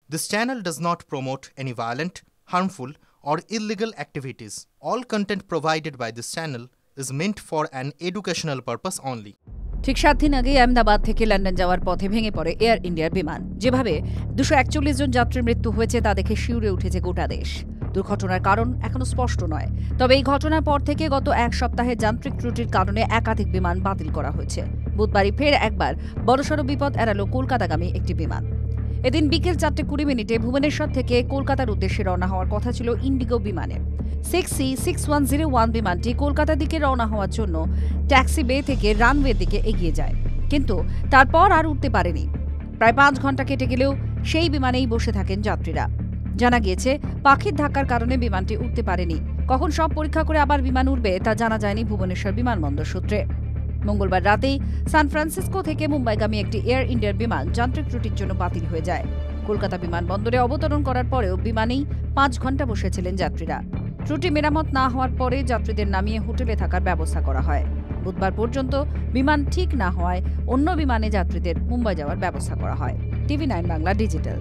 This channel does not promote any violent, harmful, or illegal activities. All content provided by this channel is meant for an educational purpose only. ঠিক 7 দিন আগে আহমেদাবাদ থেকে London যাওয়ার পথে ভেঙে পড়ে air ইন্ডিয়ার বিমান। যেভাবে 241 জন যাত্রীর মৃত্যু হয়েছে তা দেখে শিউরে উঠেছে গোটা দেশ। দুর্ঘটনার কারণ এখনো স্পষ্ট নয়, তবে এই ঘটনার পর থেকে গত এক সপ্তাহে যান্ত্রিক ত্রুটির কারণে একাধিক বিমান বাতিল করা হয়েছে। বুধবারই ফের একবার বড়সড় বিপদ এড়ালো কলকাতাগামী একটি বিমান। এদিন বিকেল 4:20 ভুবনেশ্বর থেকে কলকাতার উদ্দেশ্যে রওনা হওয়ার কথা ছিল ইন্ডিগো বিমানের। 6C6101 বিমানটি কলকাতার দিকে রওনা হওয়ার জন্য ট্যাক্সি বে থেকে রানওয়ের দিকে এগিয়ে যায়, কিন্তু তারপর আর উঠতে পারেনি। প্রায় 5 ঘন্টা কেটে গেলেও সেই বিমানেই বসে থাকেন যাত্রীরা। জানা গিয়েছে পাখির ধাক্কার কারণে বিমানটি উঠতে পারেনি। কখন সব পরীক্ষা করে আবার বিমান উঠবে তা জানা যায়নি ভুবনেশ্বর বিমানবন্দর সূত্রে। মঙ্গলবার রাতেই সান ফ্রান্সিসকো থেকে মুম্বাইগামী একটি এয়ার ইন্ডিয়ার বিমান যান্ত্রিক ত্রুটির জন্য বাতিল হয়ে যায়। কলকাতা বিমানবন্দরে অবতরণ করার পরেও বিমানেই 5 ঘন্টা বসেছিলেন যাত্রীরা। ত্রুটি মেরামত না হওয়ার পরে যাত্রীদের নামিয়ে হোটেলে থাকার ব্যবস্থা করা হয়। বুধবার পর্যন্ত বিমান ঠিক না হওয়ায় অন্য বিমানে যাত্রীদের মুম্বাই যাওয়ার ব্যবস্থা করা হয়। TV9 Bangla digital.